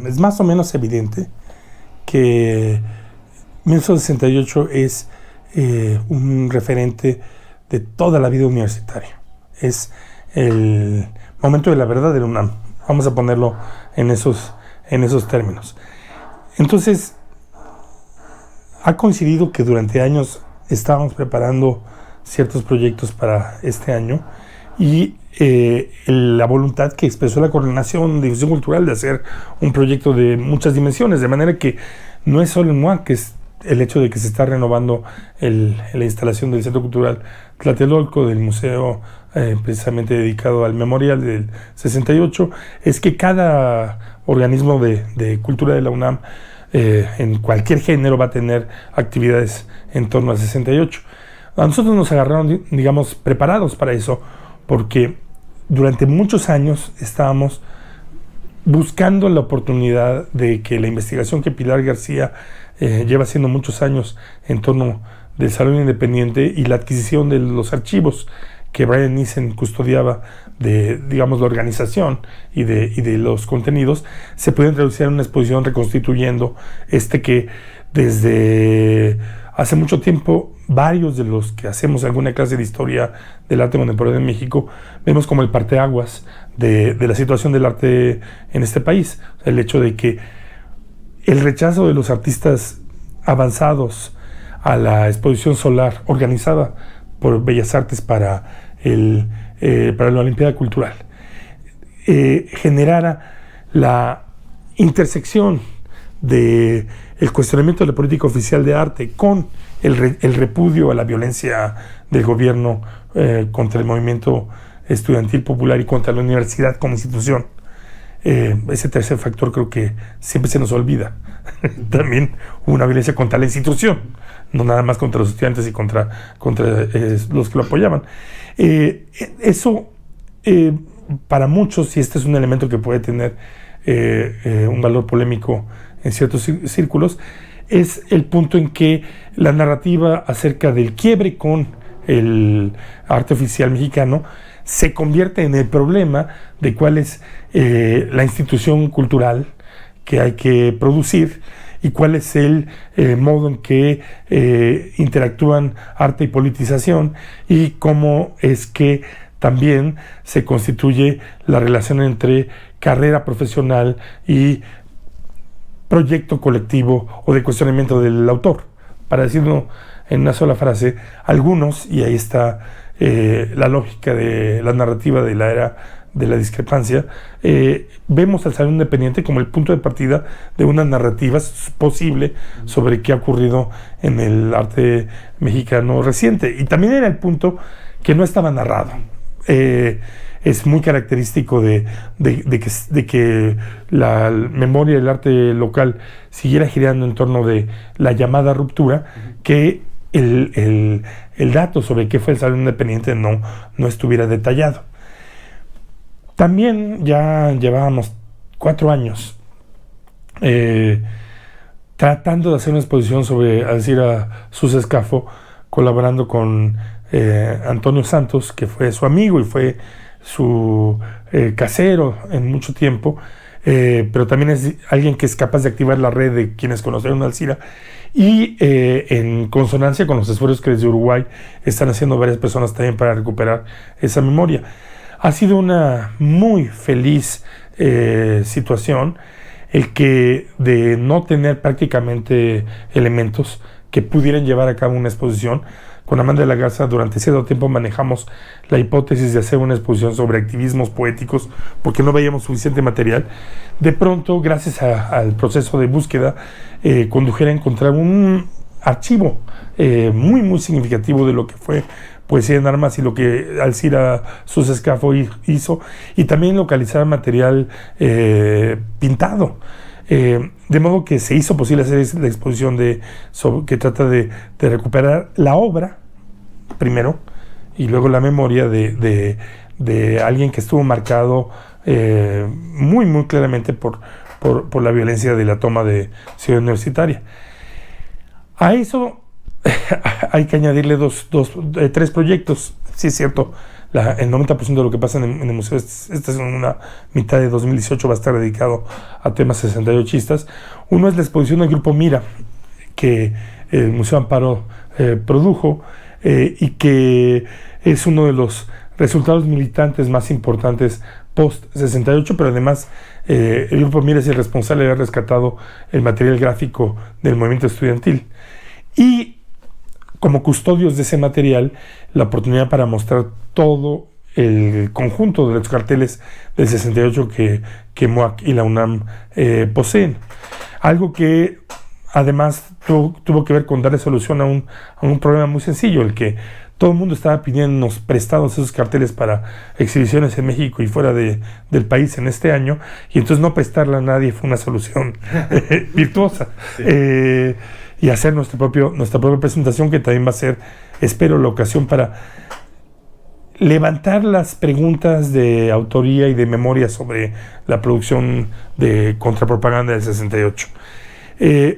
Es más o menos evidente que 1968 es un referente de toda la vida universitaria. Es el momento de la verdad de la UNAM. Vamos a ponerlo en esos términos. Entonces, ha coincidido que durante años estábamos preparando ciertos proyectos para este año y la voluntad que expresó la Coordinación de Difusión Cultural de hacer un proyecto de muchas dimensiones, de manera que no es solo el MUAC, que es el hecho de que se está renovando la instalación del Centro Cultural Tlatelolco, del museo precisamente dedicado al memorial del 68, es que cada organismo de cultura de la UNAM en cualquier género va a tener actividades en torno al 68. A nosotros nos agarraron, digamos, preparados para eso, porque durante muchos años estábamos buscando la oportunidad de que la investigación que Pilar García lleva haciendo muchos años en torno del Salón Independiente y la adquisición de los archivos que Brian Nissen custodiaba de, digamos, la organización y de los contenidos, se pueden traducir en una exposición reconstituyendo que desde hace mucho tiempo varios de los que hacemos alguna clase de historia del arte contemporáneo en México vemos como el parteaguas de la situación del arte en este país. El hecho de que el rechazo de los artistas avanzados a la exposición solar organizada por Bellas Artes para la Olimpiada Cultural generara la intersección del cuestionamiento de la política oficial de arte con el repudio a la violencia del gobierno contra el movimiento estudiantil popular y contra la universidad como institución. Ese tercer factor creo que siempre se nos olvida. También hubo una violencia contra la institución, no nada más contra los estudiantes y contra los que lo apoyaban. Eso para muchos, y este es un elemento que puede tener un valor polémico en ciertos círculos, es el punto en que la narrativa acerca del quiebre con el arte oficial mexicano se convierte en el problema de cuál es la institución cultural que hay que producir y cuál es el modo en que interactúan arte y politización, y cómo es que también se constituye la relación entre carrera profesional y proyecto colectivo o de cuestionamiento del autor. Para decirlo en una sola frase, algunos, y ahí está la lógica de la narrativa de la era de la discrepancia, vemos al Salón Independiente como el punto de partida de una narrativa posible sobre qué ha ocurrido en el arte mexicano reciente, y también era el punto que no estaba narrado. Es muy característico de que la memoria del arte local siguiera girando en torno de la llamada ruptura, que el dato sobre qué fue el Salón Independiente no estuviera detallado. También ya llevábamos 4 años tratando de hacer una exposición sobre Alcira Susescafo, colaborando con Antonio Santos, que fue su amigo y fue su casero en mucho tiempo, pero también es alguien que es capaz de activar la red de quienes conocieron a Alcira, y en consonancia con los esfuerzos que desde Uruguay están haciendo varias personas también para recuperar esa memoria. Ha sido una muy feliz situación el que de no tener prácticamente elementos que pudieran llevar a cabo una exposición. Con Amanda de la Garza durante cierto tiempo manejamos la hipótesis de hacer una exposición sobre activismos poéticos porque no veíamos suficiente material. De pronto, gracias al proceso de búsqueda, condujera a encontrar un archivo muy, muy significativo de lo que fue Poesía en Armas y lo que Alcira Susescafo hizo, y también localizar material pintado. De modo que se hizo posible hacer la exposición que trata de recuperar la obra primero y luego la memoria de alguien que estuvo marcado muy, muy claramente por la violencia de la toma de Ciudad Universitaria. A eso hay que añadirle 3 proyectos. Sí, es cierto, el 90% de lo que pasa en el museo, esta segunda mitad de 2018 va a estar dedicado a temas 68istas. Uno es la exposición del Grupo Mira, que el Museo Amparo produjo, y que es uno de los resultados militantes más importantes post-68, pero además el Grupo Mira es el responsable de haber rescatado el material gráfico del movimiento estudiantil. Y como custodios de ese material, la oportunidad para mostrar todo el conjunto de los carteles del 68 que MUAC y la UNAM poseen. Algo que además tuvo que ver con darle solución a un problema muy sencillo, el que todo el mundo estaba pidiéndonos prestados esos carteles para exhibiciones en México y fuera del país en este año, y entonces no prestarla a nadie fue una solución virtuosa. Sí. Y hacer nuestra propia presentación, que también va a ser, espero, la ocasión para levantar las preguntas de autoría y de memoria sobre la producción de contrapropaganda del 68.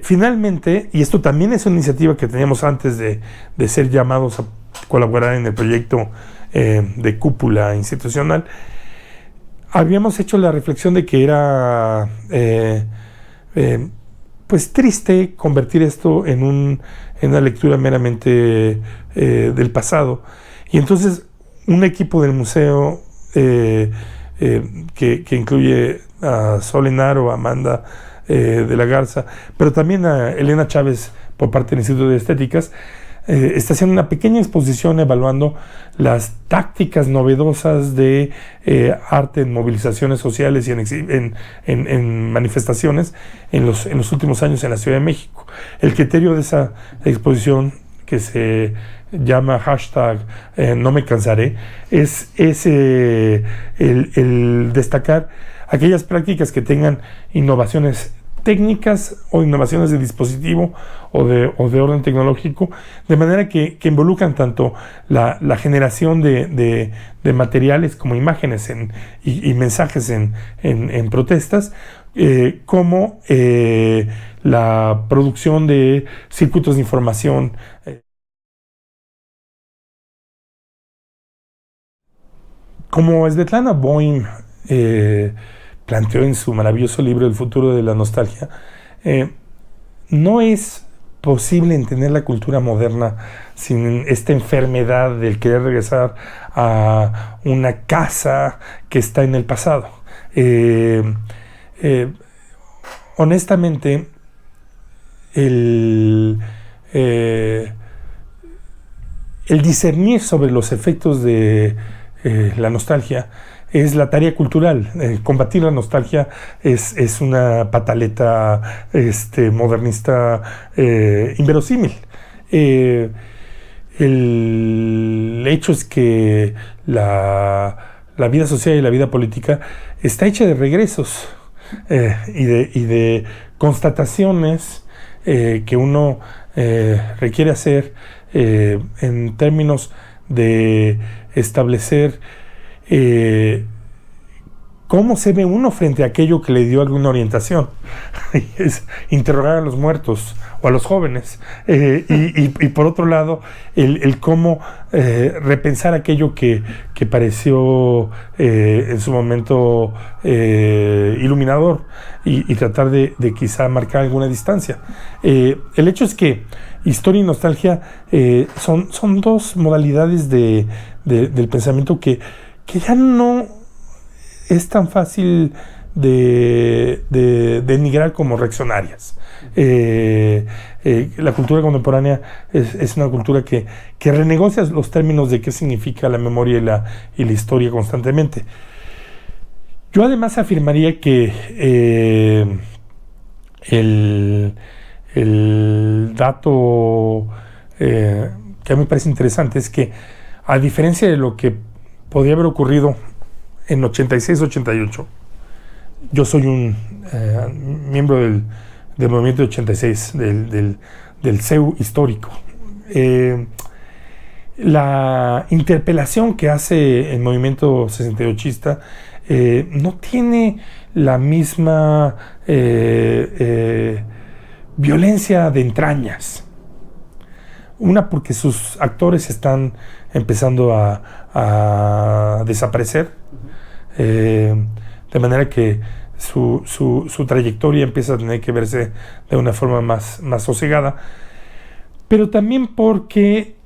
Finalmente, y esto también es una iniciativa que teníamos antes de ser llamados a colaborar en el proyecto de cúpula institucional, habíamos hecho la reflexión de que era pues triste convertir esto en una lectura meramente del pasado, y entonces un equipo del museo que incluye a Sol Enaro, a Amanda de la Garza, pero también a Elena Chávez por parte del Instituto de Estéticas, está haciendo una pequeña exposición evaluando las tácticas novedosas de arte en movilizaciones sociales y en manifestaciones en los últimos años en la Ciudad de México. El criterio de esa exposición, que se llama #No me cansaré, es el destacar aquellas prácticas que tengan innovaciones técnicas o innovaciones de dispositivo o de orden tecnológico, de manera que involucran tanto la generación de materiales como imágenes y mensajes en protestas, como la producción de circuitos de información. Como Svetlana Boym planteó en su maravilloso libro El futuro de la nostalgia, no es posible entender la cultura moderna sin esta enfermedad del querer regresar a una casa que está en el pasado. Honestamente, el discernir sobre los efectos de la nostalgia es la tarea cultural. Combatir la nostalgia es una pataleta modernista inverosímil. El hecho es que la vida social y la vida política está hecha de regresos y de constataciones que uno requiere hacer en términos de establecer cómo se ve uno frente a aquello que le dio alguna orientación. Es interrogar a los muertos o a los jóvenes, y por otro lado el cómo repensar aquello que pareció en su momento iluminador, y tratar de quizá marcar alguna distancia. El hecho es que historia y nostalgia son dos modalidades del pensamiento que ya no es tan fácil de denigrar como reaccionarias. La cultura contemporánea es una cultura que renegocia los términos de qué significa la memoria y la historia constantemente. Yo además afirmaría que el dato que a mí me parece interesante es que, a diferencia de lo que podía haber ocurrido en 86-88, yo soy un miembro del movimiento de 86, del CEU histórico. La interpelación que hace el movimiento 68ista no tiene la misma violencia de entrañas. Una, porque sus actores están empezando a a desaparecer, de manera que su trayectoria empieza a tener que verse de una forma más sosegada, pero también porque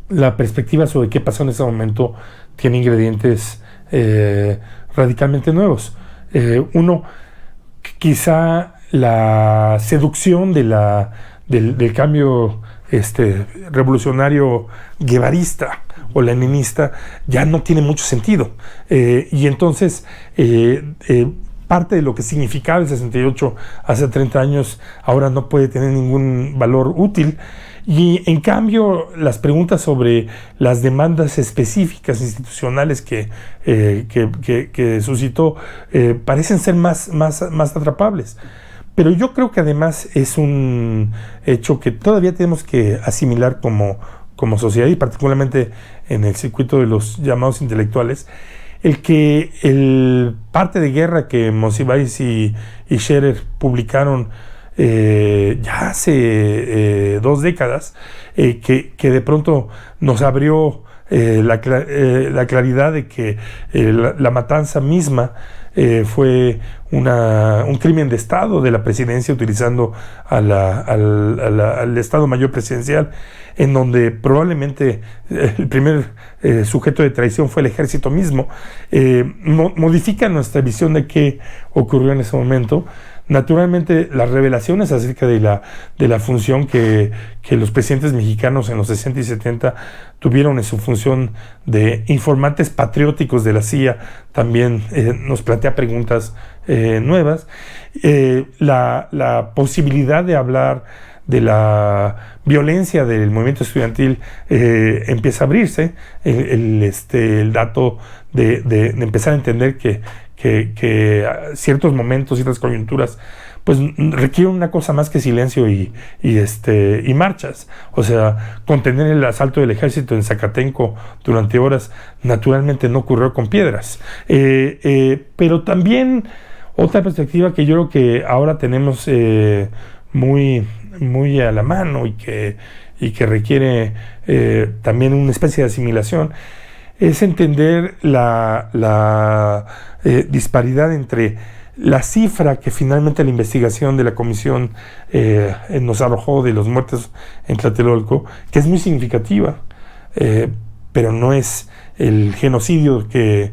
la perspectiva sobre qué pasó en ese momento tiene ingredientes radicalmente nuevos. Uno, quizá la seducción del cambio revolucionario guevarista o leninista ya no tiene mucho sentido, y entonces parte de lo que significaba el 68 hace 30 años ahora no puede tener ningún valor útil, y en cambio las preguntas sobre las demandas específicas institucionales que suscitó parecen ser más atrapables. Pero yo creo que además es un hecho que todavía tenemos que asimilar como sociedad, y particularmente en el circuito de los llamados intelectuales, el que el parte de guerra que Monsiváis y Scherer publicaron ya hace 2 décadas, que de pronto nos abrió la claridad de que la matanza misma fue un crimen de Estado de la presidencia, utilizando al Estado Mayor Presidencial, en donde probablemente el primer sujeto de traición fue el ejército mismo. Modifica nuestra visión de qué ocurrió en ese momento. Naturalmente, las revelaciones acerca de la función que los presidentes mexicanos en los 60 y 70 tuvieron en su función de informantes patrióticos de la CIA también nos plantea preguntas nuevas. La posibilidad de hablar de la violencia del movimiento estudiantil empieza a abrirse. El dato de empezar a entender que ciertos momentos, ciertas coyunturas, pues requieren una cosa más que silencio y marchas. O sea, contener el asalto del ejército en Zacatenco durante horas naturalmente no ocurrió con piedras. Pero también otra perspectiva que yo creo que ahora tenemos muy a la mano y que requiere también una especie de asimilación, es entender la disparidad entre la cifra que finalmente la investigación de la comisión nos arrojó de los muertos en Tlatelolco, que es muy significativa, pero no es el genocidio que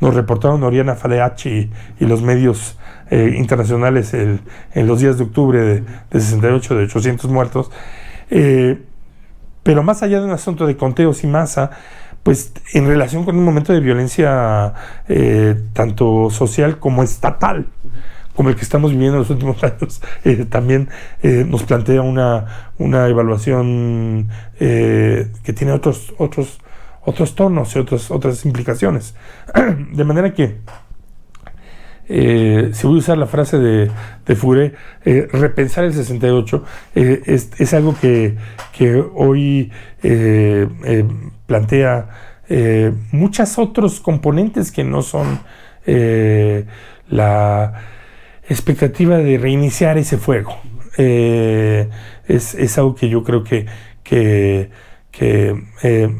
nos reportaron Oriana Faleachi y los medios internacionales en los días de octubre de 68, de 800 muertos. Pero más allá de un asunto de conteos y masa, pues en relación con un momento de violencia tanto social como estatal, como el que estamos viviendo en los últimos años, también nos plantea una evaluación que tiene otros tonos y otras implicaciones. De manera que, si voy a usar la frase de Fourier, repensar el 68 es algo que hoy plantea muchos otros componentes que no son la expectativa de reiniciar ese fuego. Es algo que yo creo que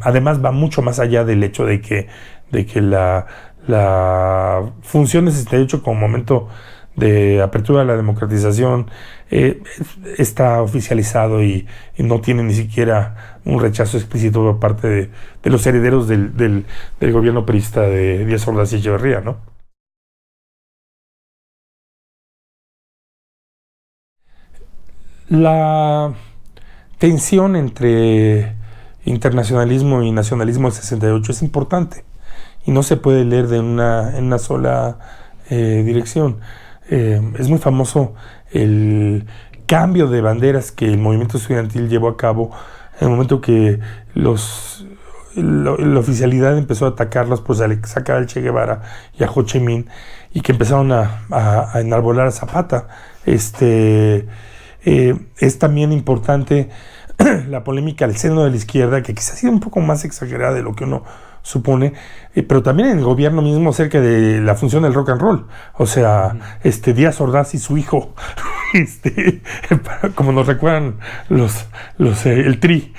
además va mucho más allá del hecho de que la función del 68 como momento de apertura a la democratización está oficializado y no tiene ni siquiera un rechazo explícito por parte de los herederos del gobierno priista de Díaz Ordaz y Echeverría, ¿no? La tensión entre internacionalismo y nacionalismo del 68 es importante y no se puede leer en una sola dirección. Es muy famoso el cambio de banderas que el movimiento estudiantil llevó a cabo en el momento que la oficialidad empezó a atacarlos por sacar al Che Guevara y a Ho Chi Minh, y que empezaron a enarbolar a Zapata. Es también importante la polémica al seno de la izquierda, que quizás ha sido un poco más exagerada de lo que uno supone, pero también en el gobierno mismo acerca de la función del rock and roll. O sea, Díaz Ordaz y su hijo, como nos recuerdan el Tri,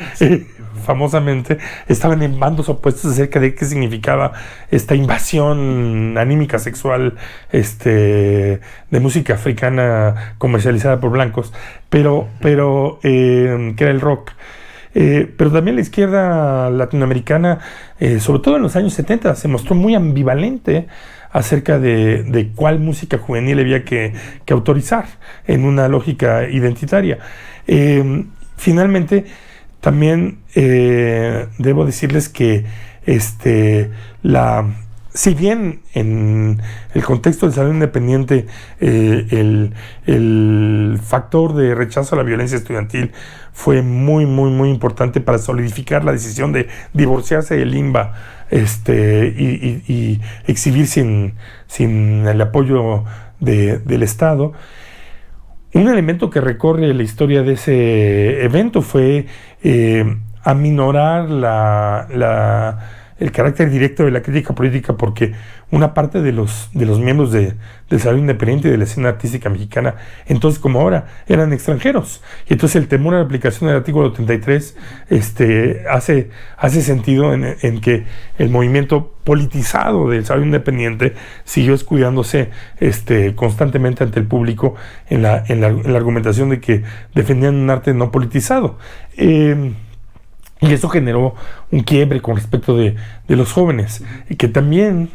famosamente, estaban en bandos opuestos acerca de qué significaba esta invasión anímica sexual de música africana comercializada por blancos, pero que era el rock. Pero también la izquierda latinoamericana, sobre todo en los años 70, se mostró muy ambivalente acerca de cuál música juvenil había que autorizar en una lógica identitaria. Finalmente, también debo decirles que si bien en el contexto del Salón Independiente el factor de rechazo a la violencia estudiantil fue muy, muy, muy importante para solidificar la decisión de divorciarse del INBA y exhibir sin el apoyo del Estado, un elemento que recorre la historia de ese evento fue aminorar el carácter directo de la crítica política, porque una parte de los miembros del Salón Independiente y de la escena artística mexicana, entonces como ahora, eran extranjeros. Y entonces el temor a la aplicación del artículo 33 hace sentido en que el movimiento politizado del Salón Independiente siguió escudándose constantemente ante el público en la argumentación de que defendían un arte no politizado. Y eso generó un quiebre con respecto de los jóvenes, y que también,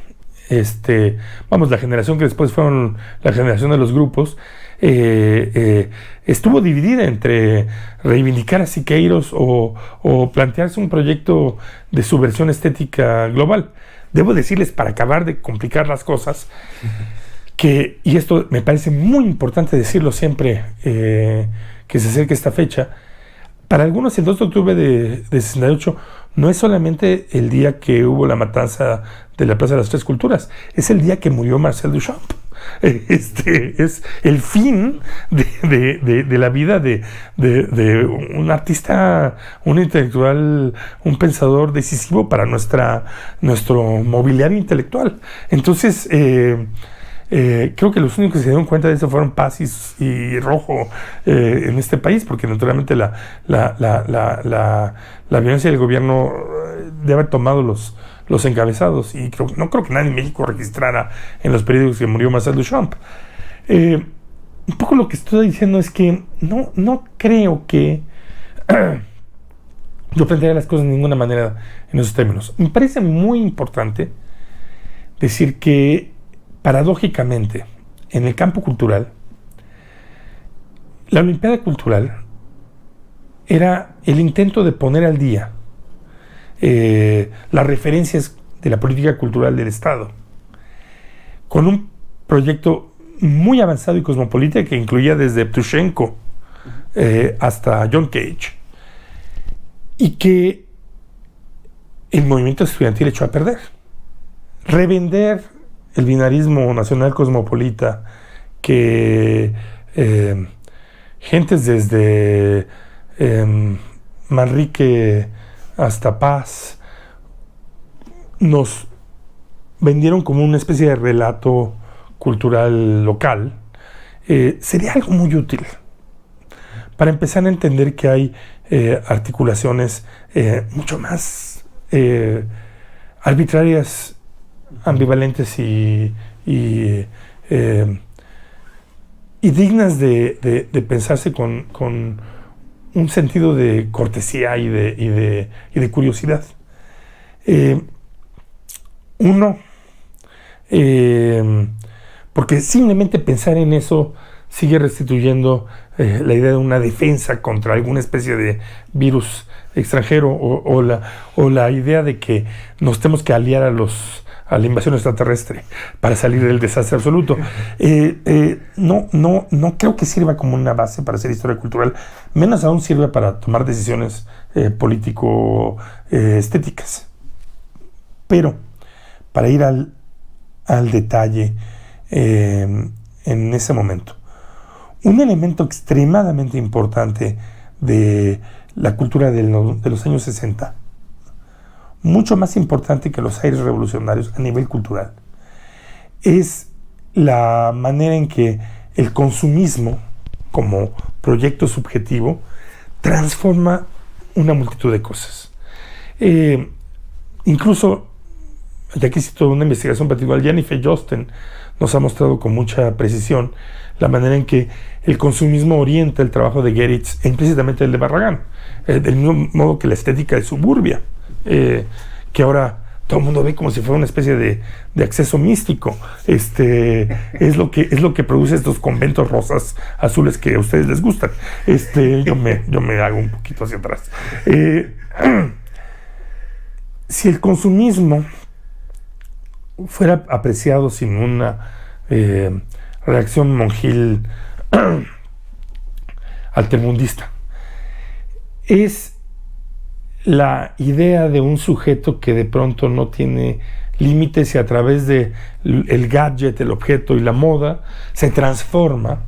la generación que después fueron la generación de los grupos, estuvo dividida entre reivindicar a Siqueiros o plantearse un proyecto de subversión estética global. Debo decirles, para acabar de complicar las cosas, y esto me parece muy importante decirlo siempre que se acerque esta fecha, para algunos el 2 de octubre de 68 no es solamente el día que hubo la matanza de la Plaza de las Tres Culturas, es el día que murió Marcel Duchamp. Es el fin de la vida de un artista, un intelectual, un pensador decisivo para nuestro mobiliario intelectual. Entonces, creo que los únicos que se dieron cuenta de eso fueron Paz y Rojo en este país, porque naturalmente la violencia del gobierno debe haber tomado los encabezados, y no creo que nadie en México registrara en los periódicos que murió Marcel Duchamp. Un poco lo que estoy diciendo es que no creo que yo plantearía las cosas de ninguna manera en esos términos. Me parece muy importante decir que, paradójicamente, en el campo cultural, la Olimpiada Cultural era el intento de poner al día las referencias de la política cultural del Estado, con un proyecto muy avanzado y cosmopolita que incluía desde Ptushenko hasta John Cage, y que el movimiento estudiantil echó a perder. Revender el binarismo nacional cosmopolita que gentes desde Manrique hasta Paz nos vendieron como una especie de relato cultural local, sería algo muy útil para empezar a entender que hay articulaciones mucho más arbitrarias, ambivalentes y dignas de pensarse con un sentido de cortesía y de curiosidad. Porque simplemente pensar en eso sigue restituyendo la idea de una defensa contra alguna especie de virus extranjero, o la idea de que nos tenemos que aliar a la invasión extraterrestre para salir del desastre absoluto. No creo que sirva como una base para hacer historia cultural, menos aún sirve para tomar decisiones político-estéticas. Pero, para ir al detalle en ese momento, un elemento extremadamente importante de la cultura de los años 60, mucho más importante que los aires revolucionarios a nivel cultural, es la manera en que el consumismo, como proyecto subjetivo, transforma una multitud de cosas. Incluso, ya que cito una investigación particular, Jennifer Josten nos ha mostrado con mucha precisión la manera en que el consumismo orienta el trabajo de Geritz e implícitamente el de Barragán, del mismo modo que la estética de Suburbia, que ahora todo el mundo ve como si fuera una especie de acceso místico. Es lo que produce estos conventos rosas azules que a ustedes les gustan. Yo me hago un poquito hacia atrás. Si el consumismo fuera apreciado sin una reacción monjil altermundista, es la idea de un sujeto que de pronto no tiene límites y a través de el gadget, el objeto y la moda se transforma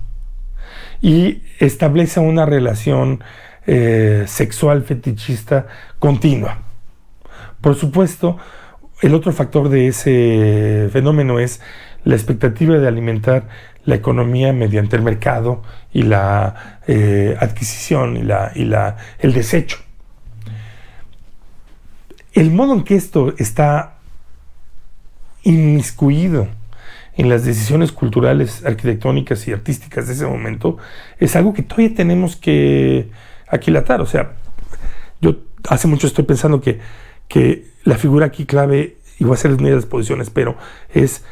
y establece una relación sexual fetichista continua. Por supuesto, el otro factor de ese fenómeno es la expectativa de alimentar la economía mediante el mercado y la adquisición y el desecho. El modo en que esto está inmiscuido en las decisiones culturales, arquitectónicas y artísticas de ese momento es algo que todavía tenemos que aquilatar. O sea, yo hace mucho estoy pensando que la figura aquí clave, y voy a hacer una de las posiciones, pero es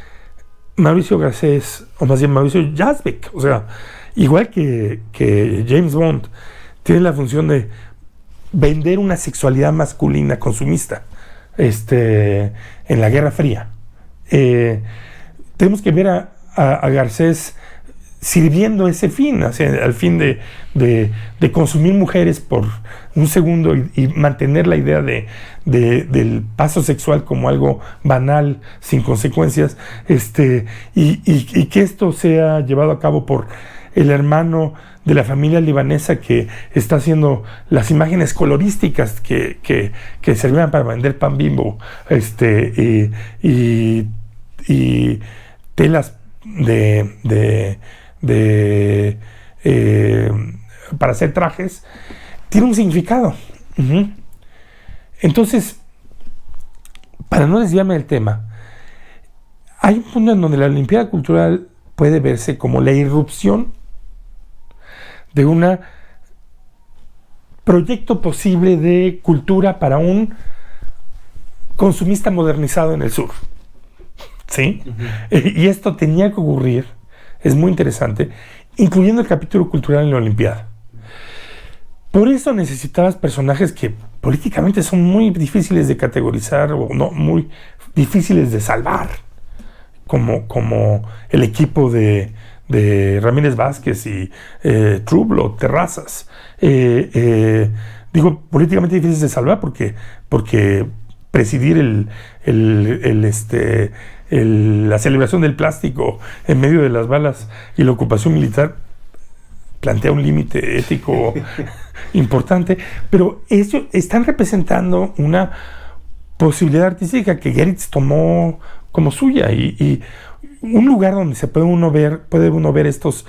Mauricio Garcés, o más bien Mauricio Yazbek. O sea, igual que James Bond, tiene la función de vender una sexualidad masculina consumista en la Guerra Fría. Tenemos que ver a Garcés sirviendo ese fin, o sea, al fin de consumir mujeres por un segundo y mantener la idea del paso sexual como algo banal, sin consecuencias, y que esto sea llevado a cabo por el hermano de la familia libanesa que está haciendo las imágenes colorísticas que servían para vender pan Bimbo, y telas para hacer trajes, tiene un significado. Uh-huh. Entonces, para no desviarme del tema, hay un punto en donde la Olimpiada Cultural puede verse como la irrupción de un proyecto posible de cultura para un consumista modernizado en el sur. ¿Sí? Uh-huh. Y esto tenía que ocurrir, es muy interesante, incluyendo el capítulo cultural en la Olimpiada. Por eso necesitabas personajes que políticamente son muy difíciles de categorizar o no, muy difíciles de salvar, como el equipo de Ramírez Vázquez y Trublo, Terrazas. Digo políticamente difíciles de salvar porque presidir la celebración del plástico en medio de las balas y la ocupación militar plantea un límite ético importante, pero ellos están representando una posibilidad artística que Geritz tomó como suya y un lugar donde puede uno ver estos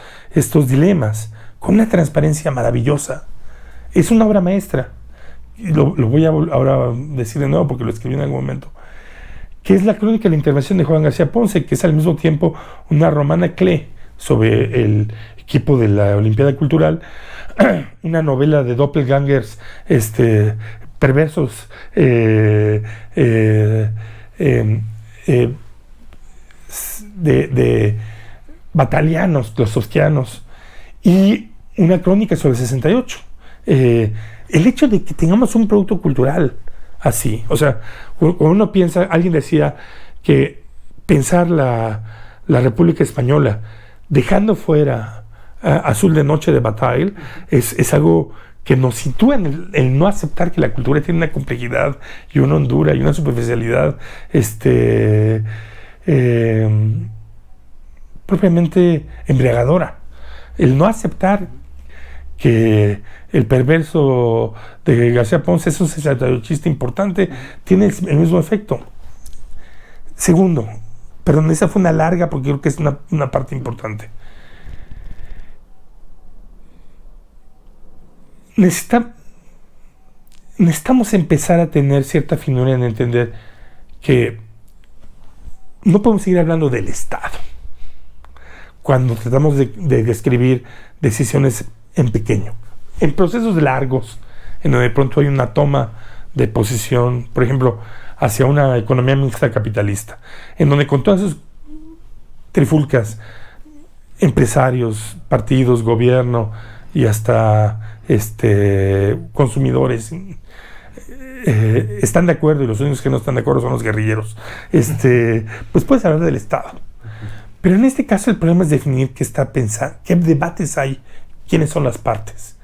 dilemas con una transparencia maravillosa. Es una obra maestra. Lo voy a ahora decir de nuevo porque lo escribí en algún momento, que es la crónica de la intervención de Juan García Ponce, que es al mismo tiempo una romana clé sobre el equipo de la Olimpiada Cultural, una novela de doppelgangers perversos, de batalianos, klosowskianos, y una crónica sobre el 68. El hecho de que tengamos un producto cultural así, o sea, cuando uno piensa, alguien decía que pensar la República Española dejando fuera Azul de Noche de Bataille es algo que nos sitúa en el no aceptar que la cultura tiene una complejidad y una hondura y una superficialidad propiamente embriagadora. El no aceptar que el perverso de García Ponce es un chiste importante, tiene el mismo efecto. Segundo, perdón, esa fue una larga porque creo que es una parte importante. necesitamos empezar a tener cierta finura en entender que no podemos seguir hablando del Estado cuando tratamos de describir decisiones en pequeño, en procesos largos, en donde de pronto hay una toma de posición, por ejemplo, hacia una economía mixta capitalista, en donde con todas sus trifulcas, empresarios, partidos, gobierno y hasta consumidores están de acuerdo, y los únicos que no están de acuerdo son los guerrilleros, pues puedes hablar del Estado. Pero en este caso el problema es definir qué está pensando, qué debates hay, quiénes son las partes.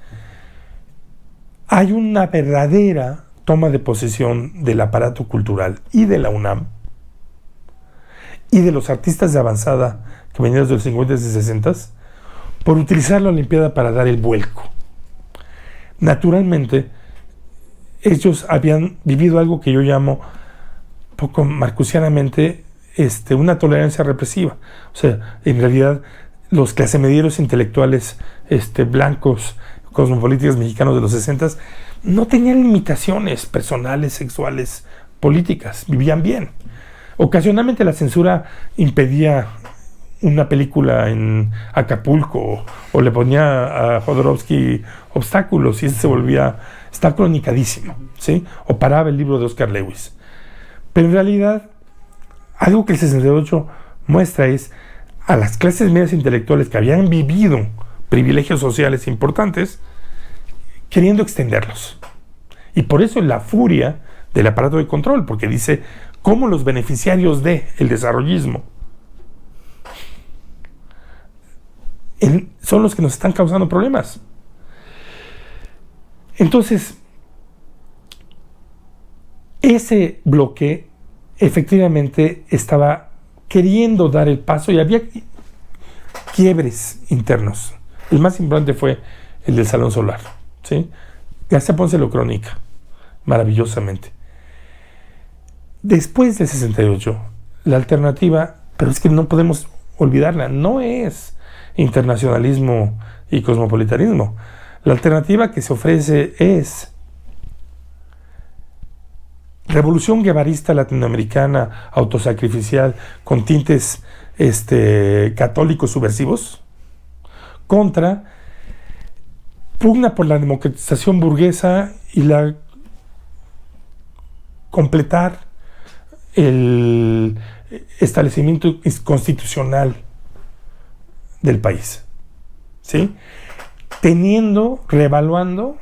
Hay una verdadera toma de posesión del aparato cultural y de la UNAM y de los artistas de avanzada que venían desde los 50 y 60 por utilizar la Olimpiada para dar el vuelco. Naturalmente, ellos habían vivido algo que yo llamo, poco marcusianamente, una tolerancia represiva. O sea, en realidad, los clasemedieros intelectuales blancos, cosmopolitas mexicanos de los 60 no tenían limitaciones personales, sexuales, políticas, vivían bien. Ocasionalmente la censura impedía una película en Acapulco o le ponía a Jodorowsky obstáculos y ese se volvía, está cronicadísimo, ¿sí? O paraba el libro de Oscar Lewis. Pero en realidad, algo que el 68 muestra es a las clases medias intelectuales que habían vivido privilegios sociales importantes, queriendo extenderlos. Y por eso la furia del aparato de control, porque dice cómo los beneficiarios del desarrollismo son los que nos están causando problemas. Entonces, ese bloque efectivamente estaba queriendo dar el paso y había quiebres internos. El más importante fue el del Salón Solar, ¿sí? García Ponce lo cronica maravillosamente. Después del 68, la alternativa, pero es que no podemos olvidarla, no es internacionalismo y cosmopolitanismo. La alternativa que se ofrece es revolución guevarista latinoamericana, autosacrificial, con tintes católicos subversivos, contra pugna por la democratización burguesa y la completar el establecimiento constitucional del país, ¿sí? Revaluando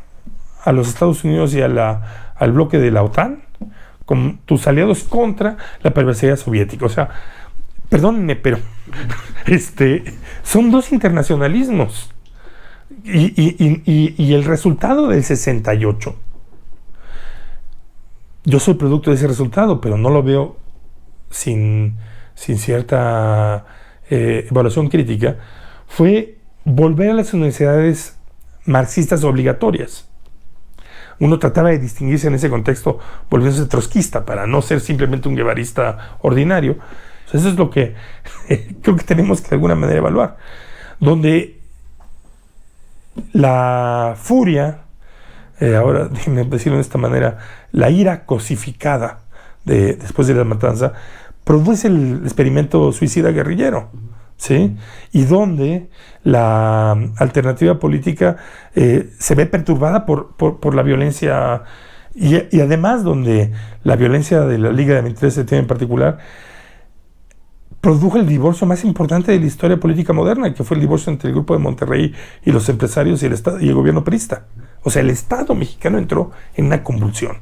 a los Estados Unidos y al bloque de la OTAN como tus aliados contra la perversidad soviética. O sea, perdónenme, pero son dos internacionalismos. Y el resultado del 68, yo soy producto de ese resultado, pero no lo veo sin cierta evaluación crítica, fue volver a las universidades marxistas obligatorias. Uno trataba de distinguirse en ese contexto volviéndose trotskista para no ser simplemente un guevarista ordinario. Entonces, eso es lo que creo que tenemos que de alguna manera evaluar, donde la furia, ahora déjenme decirlo de esta manera, la ira cosificada después de la matanza, produce el experimento suicida guerrillero, ¿sí? Y donde la alternativa política se ve perturbada por la violencia y además donde la violencia de la Liga de 23 de septiembre en particular produjo el divorcio más importante de la historia política moderna, que fue el divorcio entre el Grupo de Monterrey y los empresarios y el Estado y el gobierno priista. O sea, el Estado mexicano entró en una convulsión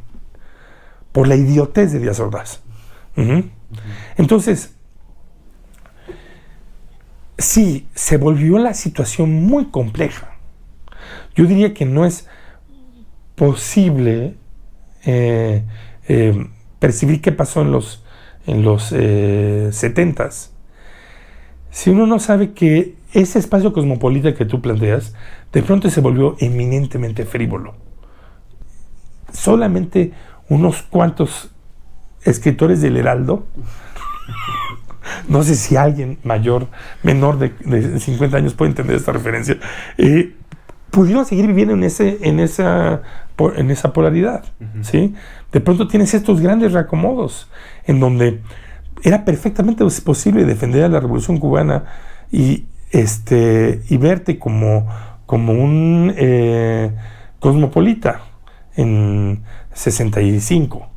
por la idiotez de Díaz Ordaz. Entonces, sí, se volvió la situación muy compleja. Yo diría que no es posible percibir qué pasó en los 70s si uno no sabe que ese espacio cosmopolita que tú planteas de pronto se volvió eminentemente frívolo. Solamente unos cuantos escritores del Heraldo, no sé si alguien menor de 50 años puede entender esta referencia, pudieron seguir viviendo en esa polaridad, ¿sí? De pronto tienes estos grandes reacomodos en donde era perfectamente posible defender a la Revolución Cubana y verte como un cosmopolita en 65.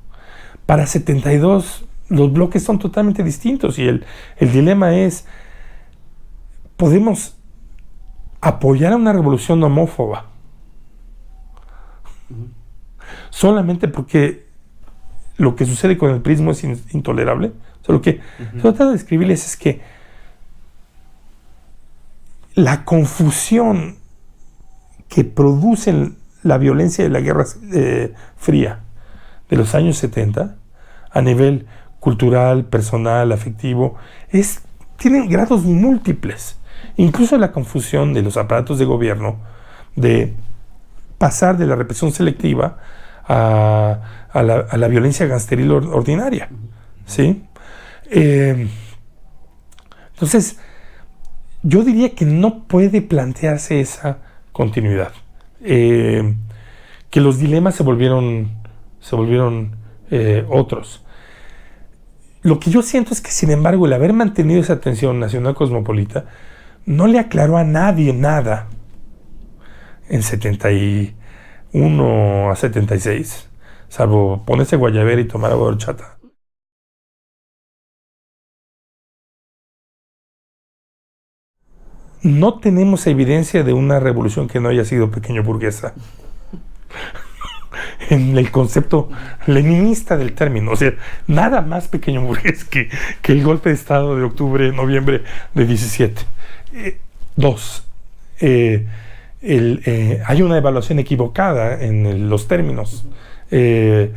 Para 72 los bloques son totalmente distintos y el dilema es: ¿podemos apoyar a una revolución homófoba solamente porque lo que sucede con el prismo es intolerable? O sea, lo que trato de escribirles es que la confusión que producen la violencia de la Guerra Fría de los años 70 a nivel cultural, personal, afectivo, tienen grados múltiples. Incluso la confusión de los aparatos de gobierno de pasar de la represión selectiva a la violencia gangsteril ordinaria, ¿sí? Entonces, yo diría que no puede plantearse esa continuidad. Que los dilemas se volvieron otros. Lo que yo siento es que, sin embargo, el haber mantenido esa tensión nacional cosmopolita no le aclaró a nadie nada en 71 a 76, salvo ponerse guayabera y tomar agua de horchata. No tenemos evidencia de una revolución que no haya sido pequeño burguesa en el concepto leninista del término. O sea, nada más pequeño burgués que el golpe de Estado de octubre, noviembre de 17. Hay una evaluación equivocada en los términos que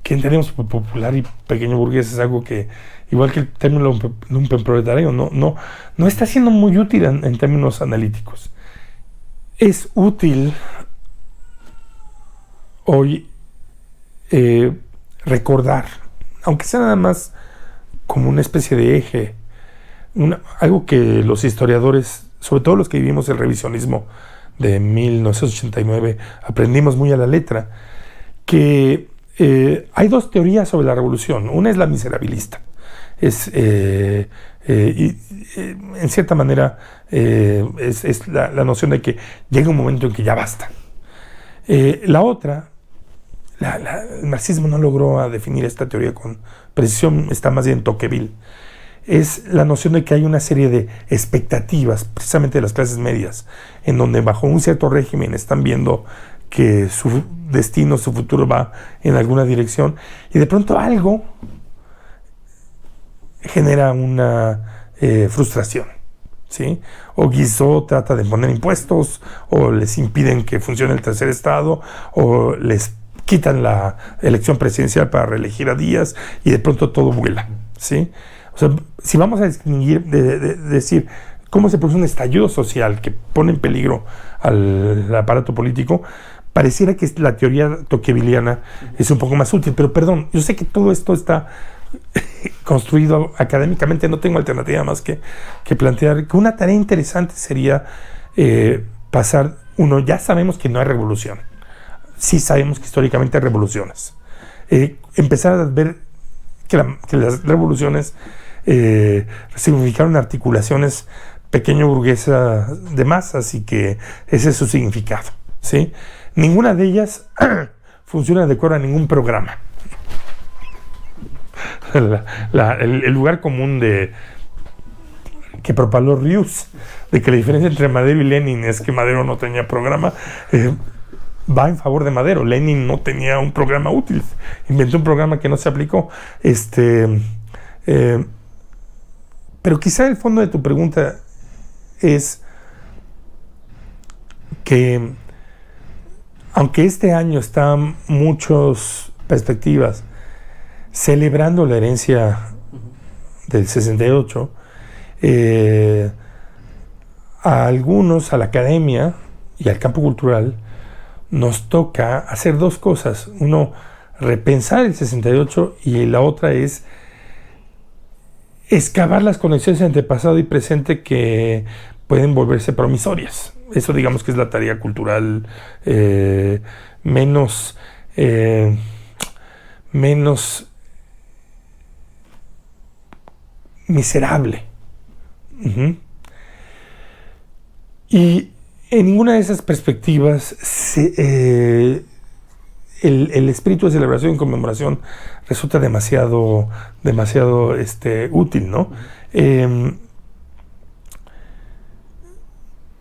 entendemos por popular y pequeño burgués. Es algo que, igual que el término lumpenproletario, no está siendo muy útil en términos analíticos. Es útil hoy recordar, aunque sea nada más como una especie de eje, algo que los historiadores, sobre todo los que vivimos el revisionismo de 1989, aprendimos muy a la letra, que hay dos teorías sobre la revolución. Una es la miserabilista. En cierta manera es la noción de que llega un momento en que ya basta. La otra, el marxismo no logró definir esta teoría con precisión, está más bien en Tocqueville. Es la noción de que hay una serie de expectativas, precisamente de las clases medias, en donde bajo un cierto régimen están viendo que su destino, su futuro va en alguna dirección, y de pronto algo genera una frustración, ¿sí? O Guizot trata de poner impuestos, o les impiden que funcione el tercer estado, o les quitan la elección presidencial para reelegir a Díaz, y de pronto todo vuela, ¿sí? O sea, si vamos a distinguir, decir cómo se produce un estallido social que pone en peligro al aparato político, pareciera que la teoría tocquevilliana es un poco más útil. Pero perdón, yo sé que todo esto está construido académicamente, no tengo alternativa más que plantear que una tarea interesante sería pasar, ya sabemos que no hay revolución, sí sabemos que históricamente hay revoluciones, empezar a ver que las revoluciones significaron articulaciones pequeño burguesa de masas, y que ese es su significado, ¿sí? Ninguna de ellas funciona de acuerdo a ningún programa. El lugar común que propaló Rius, de que la diferencia entre Madero y Lenin es que Madero no tenía programa, va en favor de Madero. Lenin no tenía un programa útil, inventó un programa que no se aplicó. Pero quizá el fondo de tu pregunta es que, aunque este año están muchas perspectivas celebrando la herencia del 68, a algunos, a la academia y al campo cultural, nos toca hacer dos cosas. Uno, repensar el 68, y la otra es excavar las conexiones entre pasado y presente que pueden volverse promisorias. Eso digamos que es la tarea cultural menos miserable. Uh-huh. Y en ninguna de esas perspectivas el espíritu de celebración y conmemoración resulta demasiado útil, ¿no?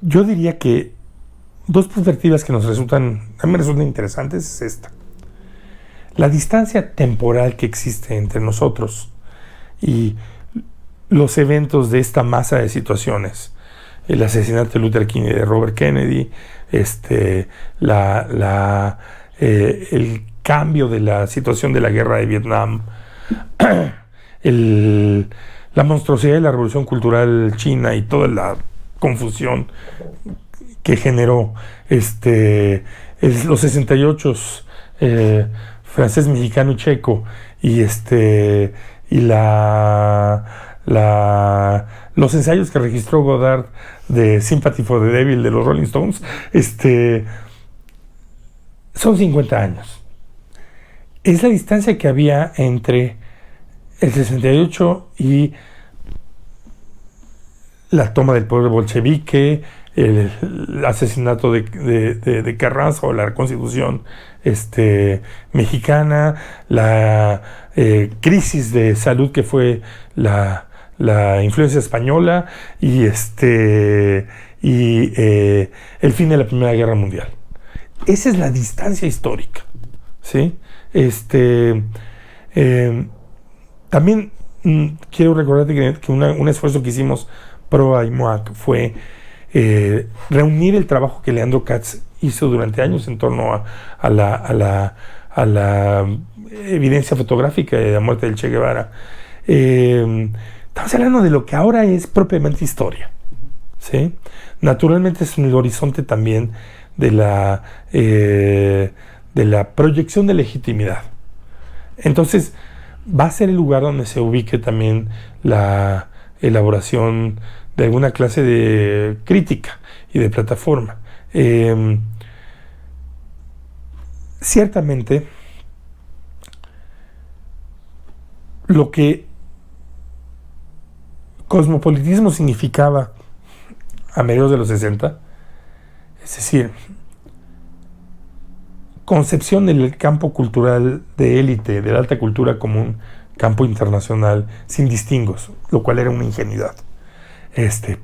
Yo diría que dos perspectivas que a mí me resultan interesantes es esta. La distancia temporal que existe entre nosotros y los eventos de esta masa de situaciones, el asesinato de Luther King y de Robert Kennedy, el cambio de la situación de la guerra de Vietnam, la monstruosidad de la revolución cultural china y toda la confusión que generó los 68 francés, mexicano y checo, y los ensayos que registró Godard de Sympathy for the Devil de los Rolling Stones, son 50 años. Es la distancia que había entre el 68 y la toma del poder bolchevique, el asesinato de Carranza o la Constitución mexicana, la crisis de salud que fue la influencia española y el fin de la Primera Guerra Mundial. Esa es la distancia histórica, ¿sí? También quiero recordarte que un esfuerzo que hicimos pro AIMOAC fue reunir el trabajo que Leandro Katz hizo durante años en torno a la evidencia fotográfica de la muerte del Che Guevara. Estamos hablando de lo que ahora es propiamente historia, ¿sí? Naturalmente es en el horizonte también de la proyección de legitimidad. Entonces va a ser el lugar donde se ubique también la elaboración de alguna clase de crítica y de plataforma. Ciertamente, lo que cosmopolitismo significaba a mediados de los 60, es decir, concepción del campo cultural de élite, de la alta cultura como un campo internacional sin distingos, lo cual era una ingenuidad.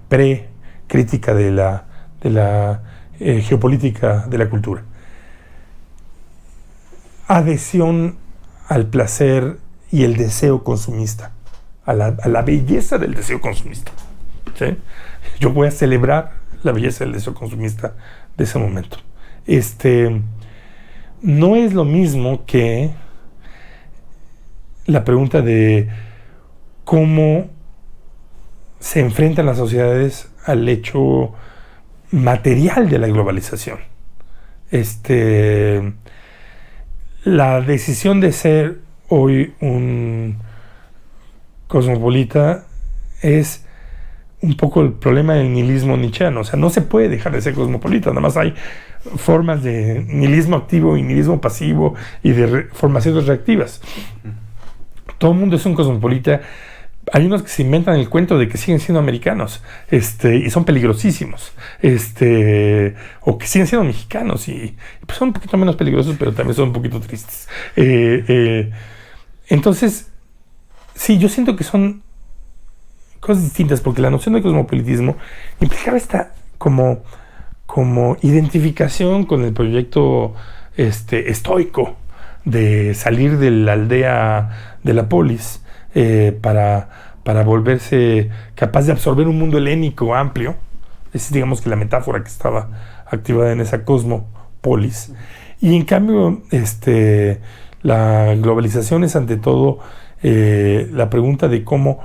Pre-crítica de la geopolítica de la cultura. Adhesión al placer y el deseo consumista, a la belleza del deseo consumista, ¿sí? Yo voy a celebrar la belleza del deseo consumista de ese momento. No es lo mismo que la pregunta de cómo se enfrentan las sociedades al hecho material de la globalización. La decisión de ser hoy un cosmopolita es un poco el problema del nihilismo nietzscheano. O sea, no se puede dejar de ser cosmopolita, nada más hay formas de nihilismo activo y nihilismo pasivo y de formaciones reactivas. Todo el mundo es un cosmopolita. Hay unos que se inventan el cuento de que siguen siendo americanos, y son peligrosísimos, o que siguen siendo mexicanos y pues son un poquito menos peligrosos, pero también son un poquito tristes. Entonces, sí, yo siento que son cosas distintas, porque la noción de cosmopolitismo implicaba esta como identificación con el proyecto estoico de salir de la aldea de la polis, para volverse capaz de absorber un mundo helénico amplio. Es, digamos, que la metáfora que estaba activada en esa cosmopolis. Y en cambio, la globalización es ante todo la pregunta de cómo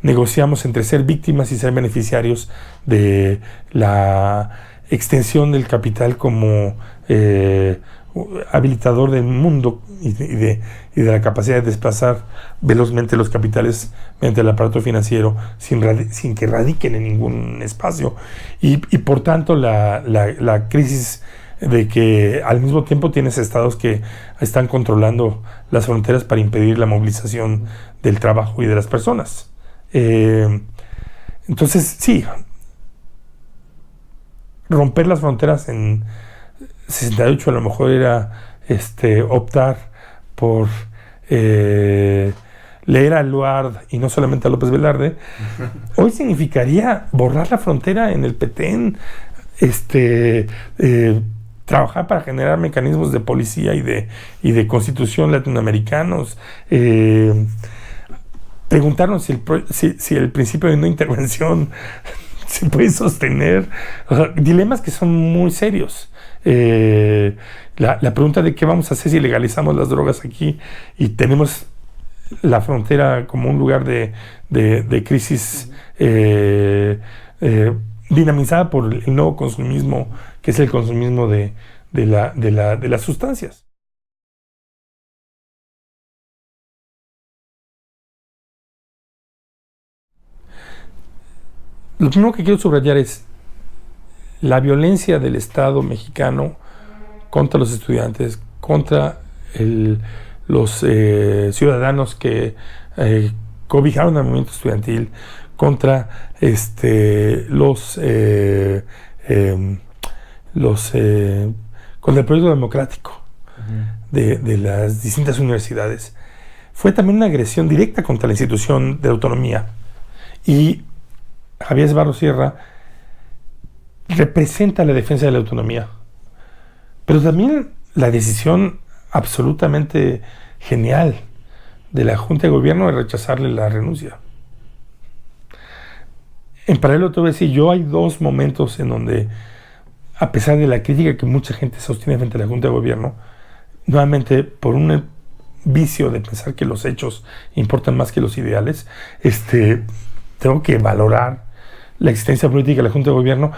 negociamos entre ser víctimas y ser beneficiarios de la extensión del capital como habilitador del mundo y de la capacidad de desplazar velozmente los capitales mediante el aparato financiero sin que radiquen en ningún espacio. Y por tanto la crisis de que al mismo tiempo tienes estados que están controlando las fronteras para impedir la movilización del trabajo y de las personas. Entonces, sí, romper las fronteras en 68 a lo mejor era optar por leer a Luard y no solamente a López Velarde. Hoy significaría borrar la frontera en el Petén, trabajar para generar mecanismos de policía y de constitución latinoamericanos, preguntarnos si el principio de no intervención se puede sostener. O sea, dilemas que son muy serios. La pregunta de qué vamos a hacer si legalizamos las drogas aquí y tenemos la frontera como un lugar de crisis dinamizada por el nuevo consumismo, que es el consumismo de las sustancias. Lo primero que quiero subrayar es la violencia del Estado mexicano contra los estudiantes, contra los ciudadanos que cobijaron al movimiento estudiantil, contra con el proyecto democrático de las distintas universidades. Fue también una agresión directa contra la institución de autonomía. Y Javier Esbarro Sierra representa la defensa de la autonomía, pero también la decisión absolutamente genial de la Junta de Gobierno de rechazarle la renuncia. En paralelo, te voy a decir, hay dos momentos en donde, a pesar de la crítica que mucha gente sostiene frente a la Junta de Gobierno, nuevamente por un vicio de pensar que los hechos importan más que los ideales, tengo que valorar la existencia política de la Junta de Gobierno,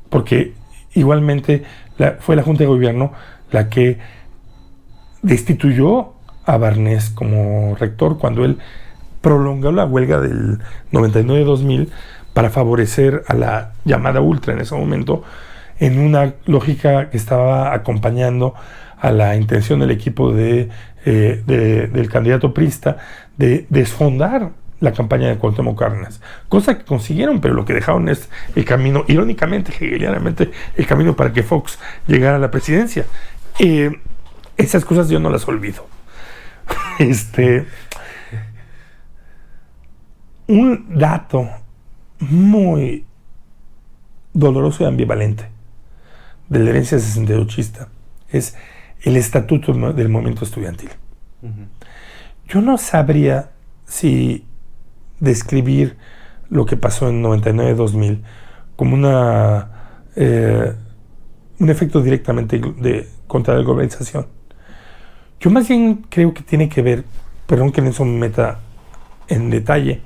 porque igualmente fue la Junta de Gobierno la que destituyó a Barnés como rector cuando él prolongó la huelga del 99-2000 para favorecer a la llamada ultra en ese momento, en una lógica que estaba acompañando a la intención del equipo del candidato priista de desfondar la campaña de Cuauhtémoc Cárdenas, cosa que consiguieron, pero lo que dejaron es el camino, irónicamente, hegelianamente, el camino para que Fox llegara a la presidencia. Esas cosas yo no las olvido. Un dato muy doloroso y ambivalente de la herencia 68ista es el estatuto del movimiento estudiantil. Yo no sabría si describir lo que pasó en 99-2000 como un efecto directamente contra la globalización. Yo más bien creo que tiene que ver, perdón que en eso me meta en detalle,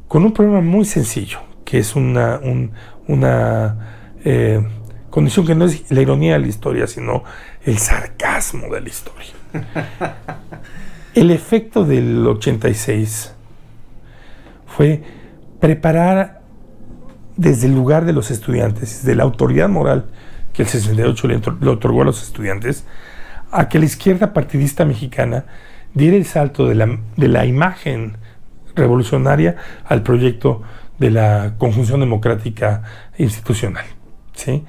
con un problema muy sencillo, que es una condición que no es la ironía de la historia, sino el sarcasmo de la historia. El efecto del 86 fue preparar desde el lugar de los estudiantes, desde la autoridad moral que el 68 le otorgó a los estudiantes, a que la izquierda partidista mexicana diera el salto de la imagen revolucionaria al proyecto de la conjunción democrática institucional, ¿sí?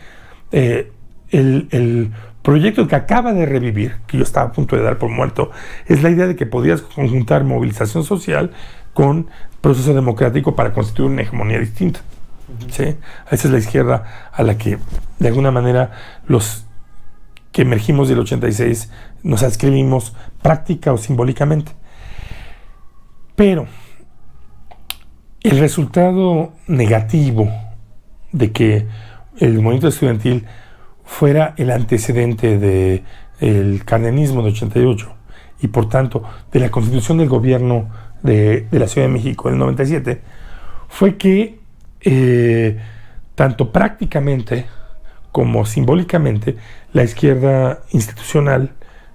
El proyecto que acaba de revivir, que yo estaba a punto de dar por muerto, es la idea de que podías conjuntar movilización social con proceso democrático para constituir una hegemonía distinta. ¿Sí? Esa es la izquierda a la que, de alguna manera, los que emergimos del 86 nos adscribimos práctica o simbólicamente. Pero el resultado negativo de que el movimiento estudiantil fuera el antecedente del cardenismo de 88 y por tanto de la constitución del gobierno de la Ciudad de México en el 97, fue que tanto prácticamente como simbólicamente la izquierda institucional,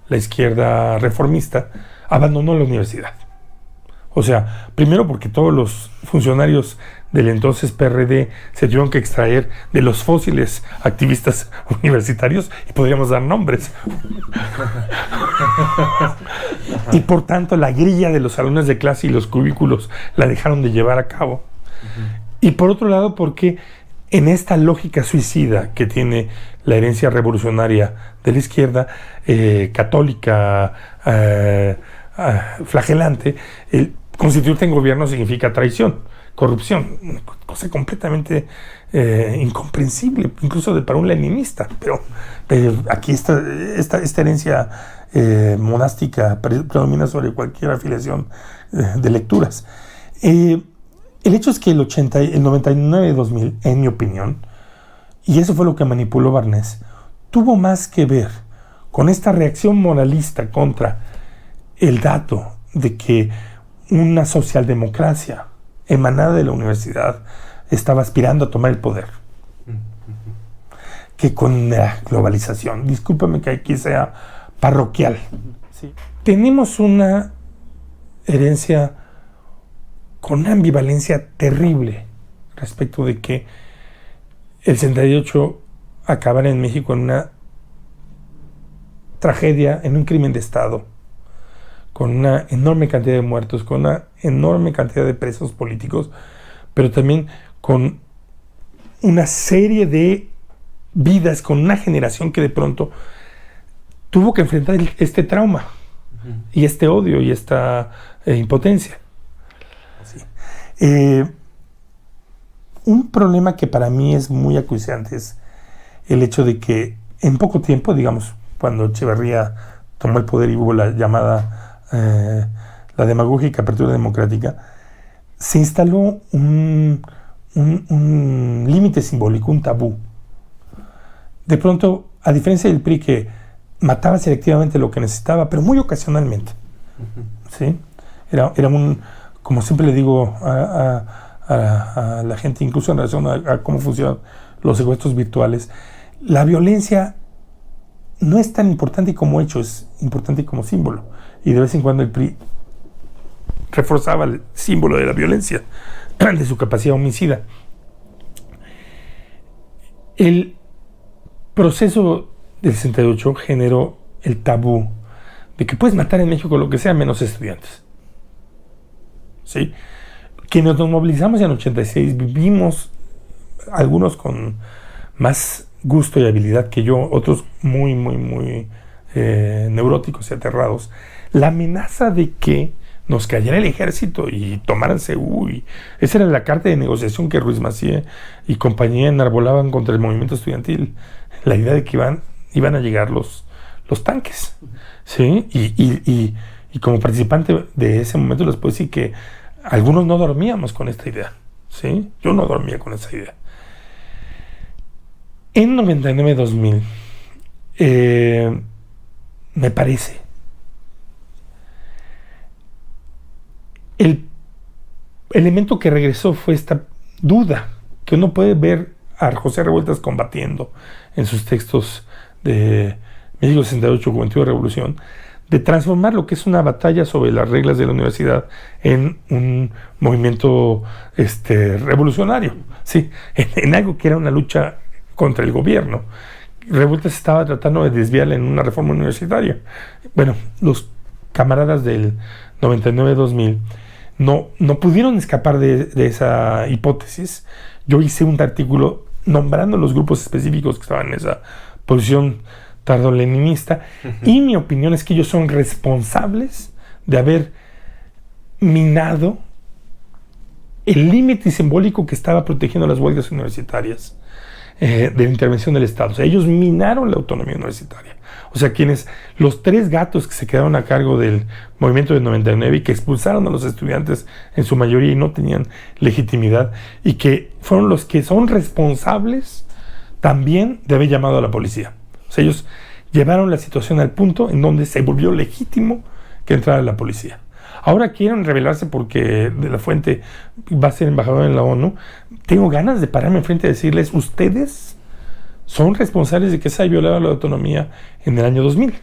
la izquierda reformista, abandonó la universidad. O sea, primero porque todos los funcionarios del entonces PRD se tuvieron que extraer de los fósiles activistas universitarios, y podríamos dar nombres. Y por tanto la grilla de los salones de clase y los cubículos la dejaron de llevar a cabo. Y por otro lado porque en esta lógica suicida que tiene la herencia revolucionaria de la izquierda, católica, flagelante, el constituirte en gobierno significa traición, corrupción, una cosa completamente incomprensible, incluso para un leninista. Pero aquí esta herencia monástica predomina sobre cualquier afiliación de lecturas. El hecho es que el 99-2000, en mi opinión, y eso fue lo que manipuló Barnés, tuvo más que ver con esta reacción moralista contra el dato de que una socialdemocracia emanada de la universidad estaba aspirando a tomar el poder, que con la globalización. Discúlpame que aquí sea parroquial. Sí. Tenemos una herencia con una ambivalencia terrible respecto de que el 68 acabara en México en una tragedia, en un crimen de Estado, con una enorme cantidad de muertos, con una enorme cantidad de presos políticos, pero también con una serie de vidas, con una generación que de pronto tuvo que enfrentar este trauma y este odio y esta impotencia. Un problema que para mí es muy acuciante es el hecho de que en poco tiempo, digamos, cuando Echeverría tomó el poder y hubo la llamada la demagógica apertura democrática, se instaló un límite simbólico, un tabú. De pronto, a diferencia del PRI, que mataba selectivamente lo que necesitaba, pero muy ocasionalmente, ¿sí? Era un, como siempre le digo a la gente, incluso en relación a cómo funcionan los secuestros virtuales, la violencia no es tan importante como hecho, es importante como símbolo. Y de vez en cuando el PRI reforzaba el símbolo de la violencia, de su capacidad homicida. El proceso del 68 generó el tabú de que puedes matar en México lo que sea menos estudiantes. ¿Sí? Quienes nos movilizamos en el 86 vivimos, algunos con más gusto y habilidad que yo, otros muy neuróticos y aterrados, la amenaza de que nos cayera el ejército y tomaran Seúl. Y esa era la carta de negociación que Ruiz Massieu y compañía enarbolaban contra el movimiento estudiantil. La idea de que iban a llegar los tanques. ¿Sí? Y como participante de ese momento les puedo decir que algunos no dormíamos con esta idea. ¿Sí? Yo no dormía con esa idea. En 99-2000, me parece, el elemento que regresó fue esta duda que uno puede ver a José Revueltas combatiendo en sus textos de México 68, Juventud y Revolución, de transformar lo que es una batalla sobre las reglas de la universidad en un movimiento revolucionario, ¿sí? En algo que era una lucha contra el gobierno. Revueltas estaba tratando de desviarla en una reforma universitaria. Bueno, los camaradas del 99-2000 no pudieron escapar de esa hipótesis. Yo hice un artículo nombrando los grupos específicos que estaban en esa posición tardo-leninista, y mi opinión es que ellos son responsables de haber minado el límite simbólico que estaba protegiendo las huelgas universitarias de la intervención del Estado. O sea, ellos minaron la autonomía universitaria. O sea, los tres gatos que se quedaron a cargo del movimiento del 99 y que expulsaron a los estudiantes en su mayoría y no tenían legitimidad, y que fueron los que son responsables también de haber llamado a la policía. O sea, ellos llevaron la situación al punto en donde se volvió legítimo que entrara la policía. Ahora quieren rebelarse porque De la Fuente va a ser embajador en la ONU. Tengo ganas de pararme enfrente y decirles: ustedes son responsables de que se haya violado la autonomía en el año 2000.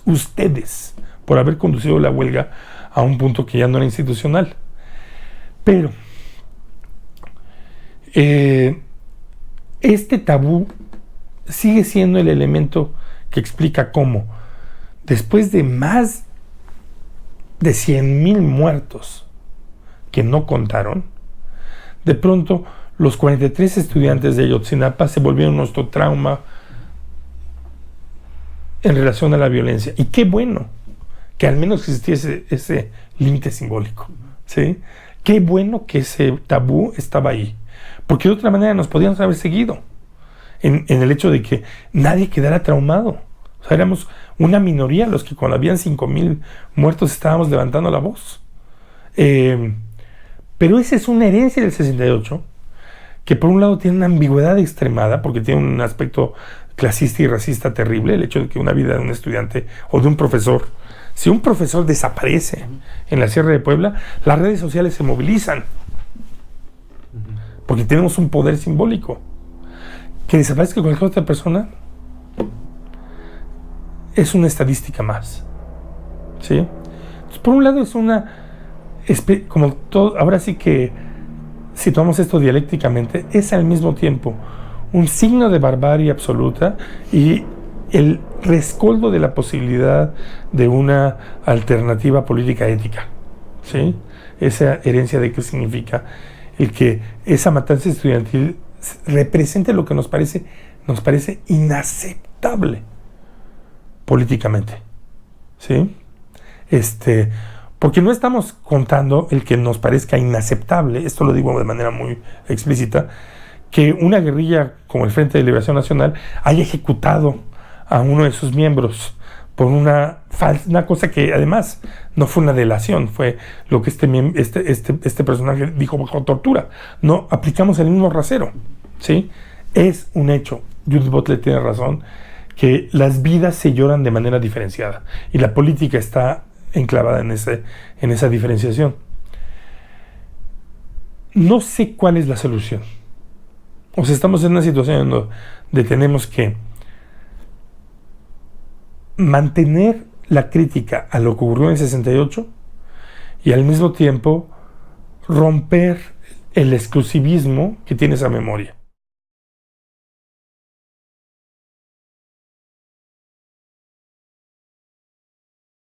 Ustedes, por haber conducido la huelga a un punto que ya no era institucional. Pero este tabú sigue siendo el elemento que explica cómo, después de más de 100,000 muertos que no contaron, de pronto los 43 estudiantes de Ayotzinapa se volvieron nuestro trauma en relación a la violencia. Y qué bueno que al menos existiese ese límite simbólico, ¿sí? Qué bueno que ese tabú estaba ahí, porque de otra manera nos podíamos haber seguido en el hecho de que nadie quedara traumado. O sea, éramos una minoría los que cuando habían 5,000 muertos estábamos levantando la voz. Pero esa es una herencia del 68 que por un lado tiene una ambigüedad extremada, porque tiene un aspecto clasista y racista terrible, el hecho de que una vida de un estudiante o de un profesor, si un profesor desaparece en la Sierra de Puebla, las redes sociales se movilizan, porque tenemos un poder simbólico. Que desaparezca cualquier otra persona es una estadística más, ¿sí? Entonces, por un lado es una, como todo, ahora sí que si tomamos esto dialécticamente, es al mismo tiempo un signo de barbarie absoluta y el rescoldo de la posibilidad de una alternativa política ética, ¿sí? Esa herencia de qué significa el que esa matanza estudiantil represente lo que nos parece inaceptable políticamente, ¿sí? Porque no estamos contando el que nos parezca inaceptable, esto lo digo de manera muy explícita, que una guerrilla como el Frente de Liberación Nacional haya ejecutado a uno de sus miembros por una cosa que además no fue una delación, fue lo que este personaje dijo bajo tortura. No aplicamos el mismo rasero, ¿sí? Es un hecho, Judith Butler tiene razón, que las vidas se lloran de manera diferenciada y la política está enclavada en esa diferenciación. No sé cuál es la solución. O sea, estamos en una situación donde tenemos que mantener la crítica a lo que ocurrió en el 68 y al mismo tiempo romper el exclusivismo que tiene esa memoria.